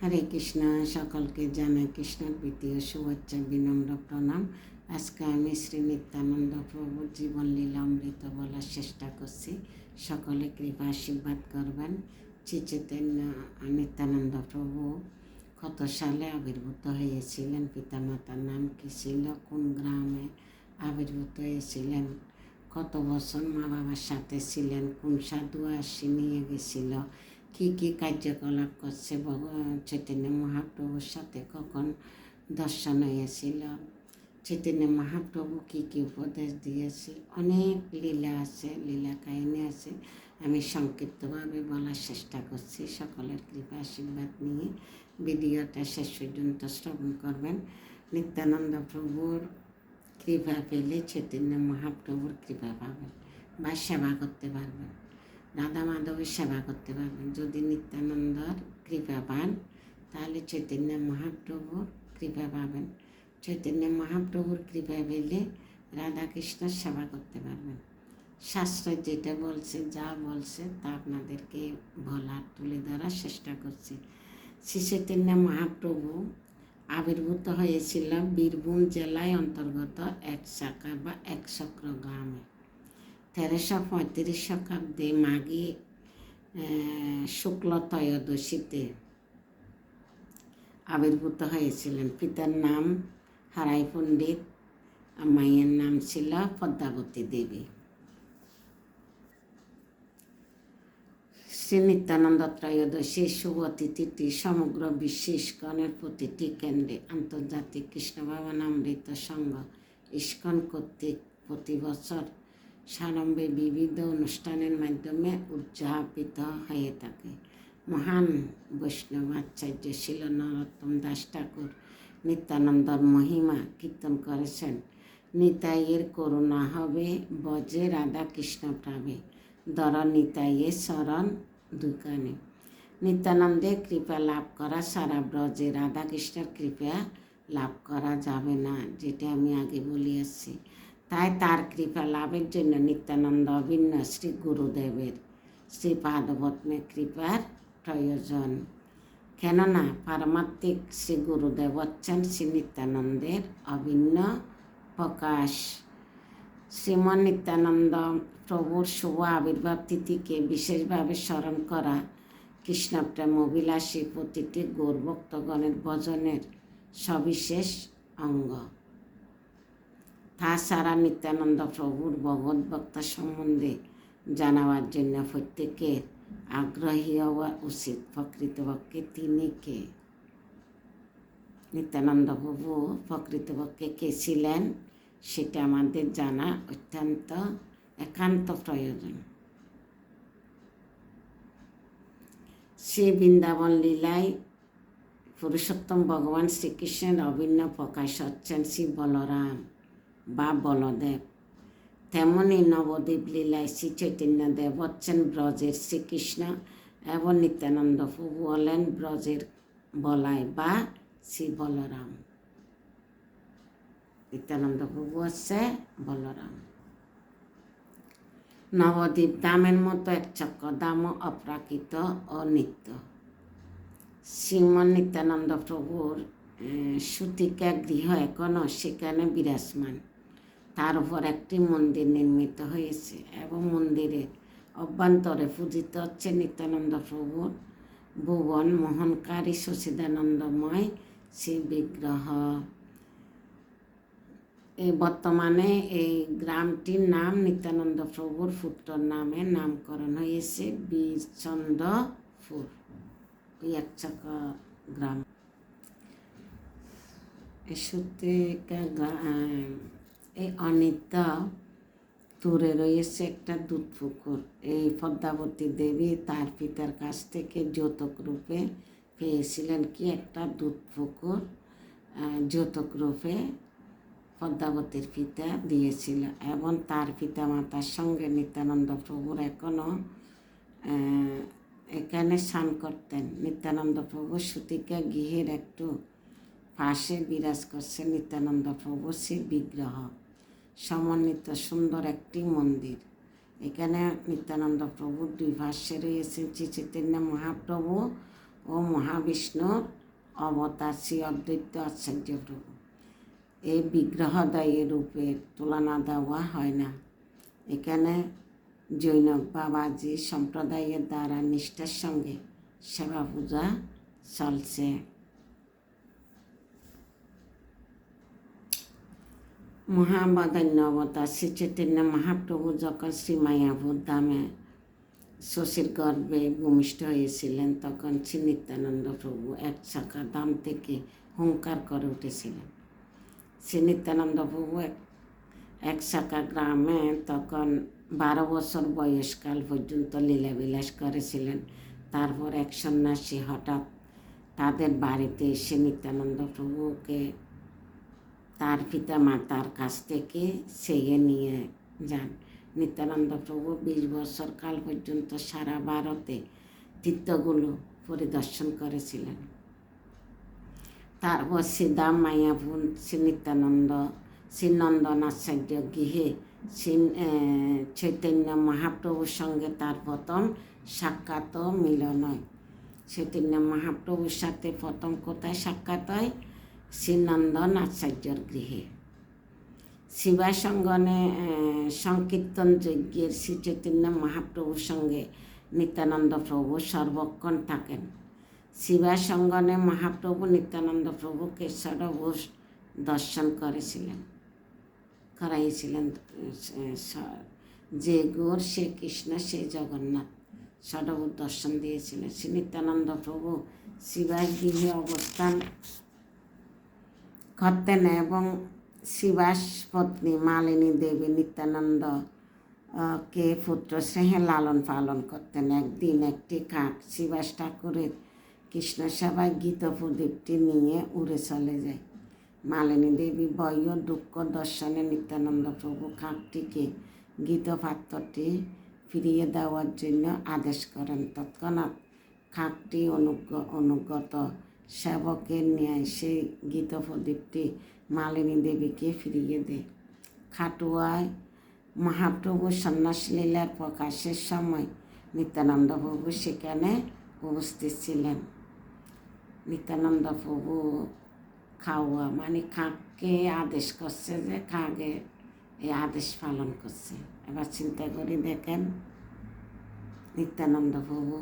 হরে কৃষ্ণ। সকলকে জানাই কৃষ্ণের প্রীতি ও শুভেচ্ছা, বিনম্র প্রণাম। আজকে আমি শ্রী নিত্যানন্দ প্রভুর জীবন লীলা অমৃত বলার চেষ্টা করছি। সকলে কৃপা আশীর্বাদ করবেন। চৈতন্য নিত্যানন্দ প্রভু কত সালে আবির্ভূত হয়েছিলেন, পিতামাতার নাম কী ছিল, কোন গ্রামে আবির্ভূত হয়েছিলেন, কত বছর মা বাবার সাথে ছিলেন, কোন সাধু আসি নিয়ে গেছিল, কী কী কার্যকলাপ করছে চৈতন্য মহাপ্রভুর সাথে, কখন দর্শন হয়েছিল, চৈতন্য মহাপ্রভু কী কী উপদেশ দিয়েছে, অনেক লীলা আছে, লীলা কাহিনী আছে। আমি সংক্ষিপ্তভাবে বলার চেষ্টা করছি। সকলের কৃপা আশীর্বাদ নিয়ে ভিডিওটা শেষ পর্যন্ত শ্রবণ করবেন। নিত্যানন্দ প্রভুর কৃপা পেলে চৈতন্য মহাপ্রভুর কৃপা পাবেন বা সেবা করতে পারবেন, রাধা মাধবের সেবা করতে পারবেন। যদি নিত্যানন্দর কৃপা পান তাহলে চৈতন্য মহাপ্রভুর কৃপা পাবেন। চৈতন্য মহাপ্রভুর কৃপা পেলে রাধাকৃষ্ণের সেবা করতে পারবেন। শাস্ত্র যেটা বলছে, যা বলছে তা আপনাদেরকে বলার, তুলে ধরার চেষ্টা করছি। শ্রী চৈতন্য মহাপ্রভু আবির্ভূত হয়েছিল বীরভূম জেলায় অন্তর্গত এক শাখা বা এক চক্র গ্রামে 1335 শতাব্দে মাঘী শুক্ল ত্রয়োদশীতে আবির্ভূত হয়েছিলেন। পিতার নাম হারাই পণ্ডিত, মায়ের নাম ছিল পদ্মাবতী দেবী। শ্রী নিত্যানন্দ ত্রয়োদশী শুভ তিথিটি সমগ্র বিশ্বে ইস্কনের প্রতিটি কেন্দ্রে আন্তর্জাতিক কৃষ্ণ ভাবনামৃত সংঘ ইস্কন কর্তৃক প্রতি বছর সারম্ভে বিবিধ অনুষ্ঠানের মাধ্যমে উদযাপিত হয়ে থাকে। মহান বৈষ্ণব আচার্য শিল নরোত্তম দাস ঠাকুর নিত্যানন্দর মহিমা কীর্তন করেছেন। নিতাইয়ের করুণা হবে বজে রাধা কৃষ্ণ পাবে, দর নিতাইয়ের শরণ দুকানে। নিত্যানন্দের কৃপা লাভ করা সারা ব্রজে রাধাকৃষ্ণের কৃপা লাভ করা যাবে না, যেটা আমি আগে বলিয়াছি। তাই তার কৃপা লাভের জন্য নিত্যানন্দ অভিন্ন শ্রী গুরুদেবের শ্রী পাদপদ্মের কৃপার প্রয়োজন। কেননা পারমাত্মিক শ্রী গুরুদেব হচ্ছেন শ্রী নিত্যানন্দের অভিন্ন প্রকাশ। শ্রীমন নিত্যানন্দ প্রভুর শুভ আবির্ভাব তিথিকে বিশেষভাবে স্মরণ করা কৃষ্ণপ্রেম অভিলাষী প্রতিটি গৌরভক্তগণের ভজনের সবিশেষ অঙ্গ। তাছাড়া নিত্যানন্দ প্রভুর ভগবত ভক্ত সম্বন্ধে জানাবার জন্য প্রত্যেকের আগ্রহী হওয়া উচিত। প্রকৃতপক্ষে তিনি কে? নিত্যানন্দ প্রভু প্রকৃতপক্ষে কে ছিলেন সেটা আমাদের জানা অত্যন্ত একান্ত প্রয়োজন। শ্রী বৃন্দাবন লীলায় পুরুষোত্তম ভগবান শ্রীকৃষ্ণের অভিন্ন প্রকাশ হচ্ছেন শ্রী বলরাম বা বলদেব। তেমনি নবদ্বীপ লীলায় শ্রী চৈতন্যদেব হচ্ছেন ব্রজের শ্রীকৃষ্ণ এবং নিত্যানন্দ প্রভু হলেন ব্রজের বলাই বা শ্রী বলরাম। নিত্যানন্দ প্রভু হচ্ছে বলরাম। নবদ্বীপ ধামের মতো এক চক্র ধামও অপ্রাকৃত ও নিত্য। শ্রীমন নিত্যানন্দ প্রভুর সুতিকা গৃহ এখনও সেখানে বিরাজমান। তার উপর একটি মন্দির নির্মিত হয়েছে এবং মন্দিরের অভ্যন্তরে পূজিত হচ্ছে নিত্যানন্দ প্রভুর ভুবন মোহনকারী সচিদানন্দময় শ্রী বিগ্রহ। বর্তমানে এই গ্রামটির নাম নিত্যানন্দ প্রভুর পুত্রর নামে নামকরণ হয়েছে বীরচন্দ্রপুর, ওই এক গ্রাম। এই অনিত্য দূরে রয়েছে একটা দুধ পুকুর। এই পদ্মাবতী দেবী তার পিতার কাছ থেকে যৌতুক রূপে পেয়েছিলেন কি একটা দুধ পুকুর। যৌতুক রূপে পদ্মাবতীর পিতা দিয়েছিল এবং তার পিতা মাতার সঙ্গে নিত্যানন্দ প্রভুর এখনও এখানে স্নান করতেন। নিত্যানন্দ প্রভু সুতিকা গৃহের একটু পাশে বিরাজ করছে নিত্যানন্দ প্রভু শ্রী বিগ্রহ সমন্বিত সুন্দর একটি মন্দির। এখানে নিত্যানন্দ প্রভুর দুই পাশে রয়েছেন শ্রী চৈতন্য মহাপ্রভু ও মহাবিষ্ণুর অবতার শ্রী অদ্বৈত আচার্য প্রভু। এই বিগ্রহদ্বয় রূপের তুলনা দেওয়া হয় না। এখানে জৈনক বাবাজি সম্প্রদায়ের দ্বারা নিষ্ঠার সঙ্গে সেবা পূজা চলছে। মহাবদান্য অবতার শ্রী চৈতন্য মহাপ্রভু যখন শ্রী মায়াপুর ধামে শশীর গর্ভে ভূমিষ্ঠ হয়েছিলেন, তখন শ্রী নিত্যানন্দ প্রভু এক শাখা ধাম থেকে হুঙ্কার করে উঠেছিলেন। শ্রী নিত্যানন্দ প্রভু এক শাখা গ্রামে তখন 12 বছর বয়সকাল পর্যন্ত লীলাবিলাস করেছিলেন। তারপর এক সন্ন্যাসী হঠাৎ তাদের বাড়িতে এসে নিত্যানন্দ প্রভুকে তার পিতা মাতার কাছ থেকে ছেয়ে নিয়ে যান। নিত্যানন্দ প্রভু 20 বছর কাল পর্যন্ত সারা ভারতে তীর্থগুলো পরিদর্শন করেছিলেন। তারপর শ্রীধাম মায়াপুর শ্রী নিত্যানন্দ শ্রীনন্দন আচার্য গৃহে চৈতন্য মহাপ্রভুর সঙ্গে তার প্রথম সাক্ষাৎ ও মিলন হয়। চৈতন্য মহাপ্রভুর সাথে প্রথম কোথায় সাক্ষাৎ হয়? শ্রীনন্দন আচার্যর গৃহে। শিবাসঙ্গনে সংকীর্তন যজ্ঞের শ্রী চৈতন্য মহাপ্রভুর সঙ্গে নিত্যানন্দ প্রভু সর্বক্ষণ থাকেন। শিবাসঙ্গনে মহাপ্রভু নিত্যানন্দ প্রভুকে ষড়ভুজ দর্শন করাইছিলেন। যে গৌর সে কৃষ্ণ সে জগন্নাথ ষড়ভুজ দর্শন দিয়েছিলেন। শ্রী নিত্যানন্দ প্রভু শিবার গৃহে অবস্থান করতেন এবং শিবাস পত্নী মালিনী দেবী নিত্যানন্দ কে পুত্র স্নেহে লালন পালন করতেন। একদিন একটি কাক শিবাস ঠাকুরের কৃষ্ণ সেবায় গীত প্রদীপটি নিয়ে উড়ে চলে যায়। মালিনী দেবী ভয় ও দুঃখ দর্শনে নিত্যানন্দ প্রভু কাকটিকে গীতপাত্রটি ফিরিয়ে দেওয়ার জন্য আদেশ করেন। তৎক্ষণাৎ কাকটি অনুগত সেবকের ন্যায় সেই গীতপ্রদীপটি মালিনী দেবীকে ফিরিয়ে দেয়। খাটুয়ায় মহাপ্রভু সন্ন্যাস লীলার প্রকাশের সময় নিত্যানন্দ প্রভু সেখানে উপস্থিত ছিলেন। নিত্যানন্দ প্রভু খাওয়া মানে কাককে আদেশ করছে যে কাকে এই আদেশ পালন করছে। এবার চিন্তা করে দেখেন, নিত্যানন্দ প্রভু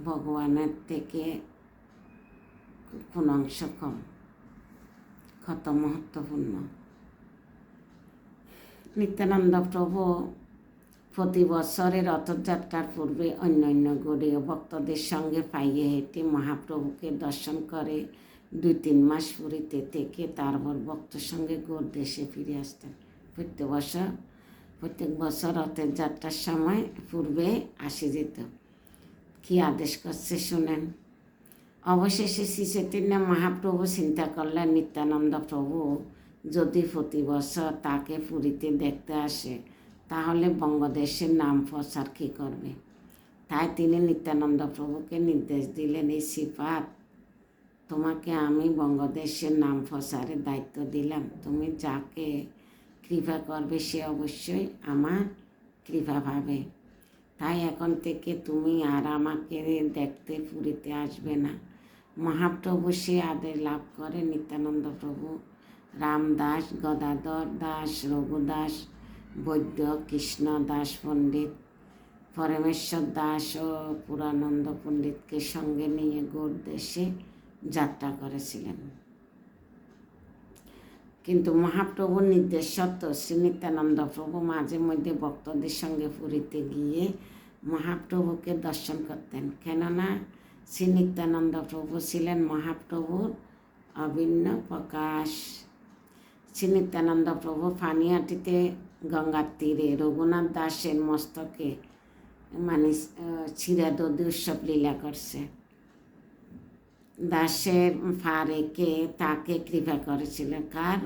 ভগবানের থেকে কোন অংশ কম? কত মহত্বপূর্ণ। নিত্যানন্দ প্রভু প্রতি বছরের রথযাত্রার পূর্বে অন্যান্য গৌড়ীয় ভক্তদের সঙ্গে পায়ে হেঁটে মহাপ্রভুকে দর্শন করে 2-3 মাস পুরীতে থেকে তারপর ভক্তের সঙ্গে গৌড় দেশে ফিরে আসতেন। প্রত্যেক বছর রথের যাত্রার সময় পূর্বে আসে যেত। কি আদেশ করছে শুনেন। অবশেষে শ্রী চৈতন্য মহাপ্রভু চিন্তা করলেন, নিত্যানন্দ প্রভু যদি প্রতি বছর তাকে পুরীতে দেখতে আসে তাহলে বঙ্গদেশের নাম প্রচার কী করবে। তাই তিনি নিত্যানন্দ প্রভুকে নির্দেশ দিলেন, এই শ্রীপাদ, তোমাকে আমি বঙ্গদেশের নাম প্রচারের দায়িত্ব দিলাম। তুমি যাকে কৃপা করবে সে অবশ্যই আমার কৃপা পাবে। তাই এখন থেকে তুমি আর আমাকে দেখতে পুরীতে আসবে না। মহাপ্রভু সে আদেশ লাভ করে নিত্যানন্দ প্রভু রামদাস, গদাধর দাস, রঘুদাস, বৈদ্য, কৃষ্ণ দাস পণ্ডিত, পরমেশ্বর দাস ও পুরানন্দ পণ্ডিতকে সঙ্গে নিয়ে গৌড় দেশে যাত্রা করেছিলেন। কিন্তু মহাপ্রভুর নির্দেশ সত্ত্বেও শ্রী নিত্যানন্দ প্রভু মাঝে মধ্যে ভক্তদের সঙ্গে পুরীতে গিয়ে মহাপ্রভুকে দর্শন করতেন। কেননা শ্রী নিত্যানন্দ প্রভু ছিলেন মহাপ্রভুর অভিন্ন প্রকাশ। শ্রী নিত্যানন্দ প্রভু পানিহাটিতে গঙ্গার তীরে রঘুনাথ দাসের মস্তকে মানে চিরাদৌদি উৎসব লীলা করছে। দাসের পা রেখে তাকে কৃপা করেছিলেন। কার?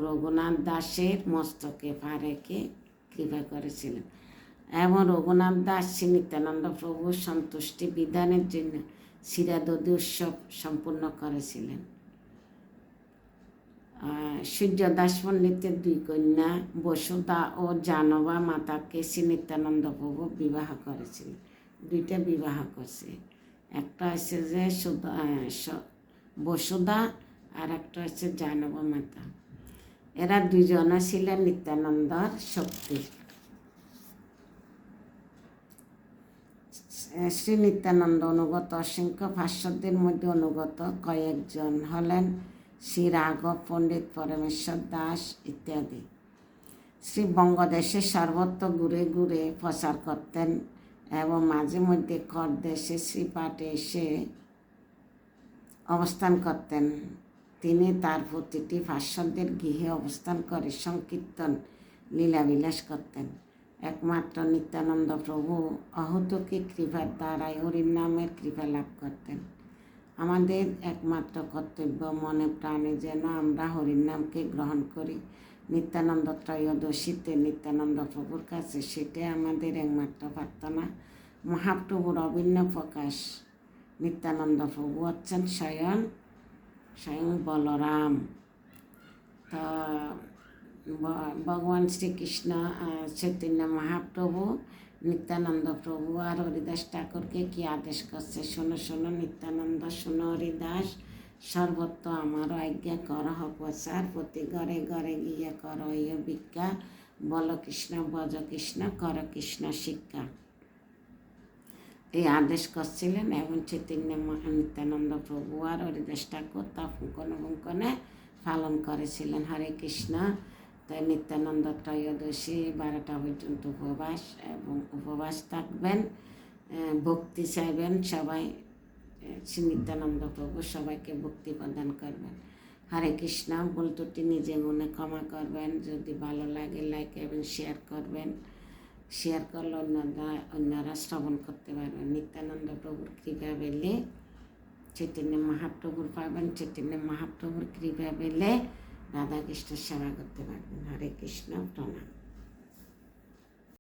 রঘুনাথ দাসের মস্তকে পা রেখে কৃপা করেছিলেন। এবং রঘুনাথ দাস শ্রী নিত্যানন্দ প্রভুর সন্তুষ্টি বিধানের জন্য চিরাদৌদি উৎসব সম্পূর্ণ করেছিলেন। সূর্যদাস পণ্ডিতের 2 কন্যা বসুধা ও জানবা মাতাকে শ্রী নিত্যানন্দ প্রভু বিবাহ করেছিলেন। 2টা বিবাহ করছে। একটা হচ্ছে যে বসুধা আর একটা হচ্ছে জাহ্নবী মাতা। এরা দুজনে ছিলেন নিত্যানন্দর শক্তি। শ্রী নিত্যানন্দ অনুগত অসংখ্য ভাষ্যদের মধ্যে অনুগত কয়েকজন হলেন শ্রী রাঘব পণ্ডিত, পরমেশ্বর দাস ইত্যাদি। শ্রী বঙ্গদেশে সর্বত্র ঘুরে ঘুরে প্রচার করতেন এবং মাঝে মধ্যে কর দেশে শ্রীপাঠে এসে অবস্থান করতেন। তিনি তার প্রতিটি ভাষ্যদের গৃহে অবস্থান করে সংকীর্তন লীলাবিলাস করতেন। একমাত্র নিত্যানন্দ প্রভু অহৌতুকী কৃপার দ্বারাই হরির নামের কৃপা লাভ করতেন। আমাদের একমাত্র কর্তব্য মনে প্রাণে যেন আমরা হরির নামকে গ্রহণ করি। নিত্যানন্দ ত্রয়োদশীতে নিত্যানন্দ প্রভুর কাছে সেটাই আমাদের একমাত্র প্রার্থনা। মহাপ্রভুর অভিন্ন প্রকাশ নিত্যানন্দ প্রভু হচ্ছেন স্বয়ং বলরাম। তা ভগবান শ্রীকৃষ্ণ চৈতন্য মহাপ্রভু নিত্যানন্দ প্রভু আর হরিদাস ঠাকুরকে কি আদেশ করছে, শোনো শোনো নিত্যানন্দ, শোনো হরিদাস, সর্বত্র আমারও আজ্ঞা কর প্রচার, প্রতি ঘরে ঘরে গিয়ে কর ইয় ভিক্ষা, বল কৃষ্ণ ভজ কৃষ্ণ, কর কৃষ্ণ শিক্ষা। এই আদেশ করছিলেন এবং চৈতন্য নিত্যানন্দ প্রভু আর হরিদাস ঠাকুর তা পুঙ্খানুপুঙ্খনে পালন করেছিলেন। হরে কৃষ্ণ। তাই নিত্যানন্দ ত্রয়োদশী 12টা পর্যন্ত উপবাস এবং উপবাস থাকবেন, ভক্তি চাইবেন সবাই। শ্রী নিত্যানন্দ প্রভু সবাইকে ভক্তি প্রদান করবেন। হরে কৃষ্ণ। ভুল ত্রুটি নিজে মনে ক্ষমা করবেন। যদি ভালো লাগে লাইক এবং শেয়ার করবেন। শেয়ার করলে অন্যরা শ্রবণ করতে পারবেন। নিত্যানন্দ প্রভুর কৃপা পেলে চৈতন্য মহাপ্রভুর পাবেন। চৈতন্য মহাপ্রভুর কৃপা পেলে রাধাকৃষ্ণের সেবা করতে পারবেন। হরে কৃষ্ণ। প্রণাম।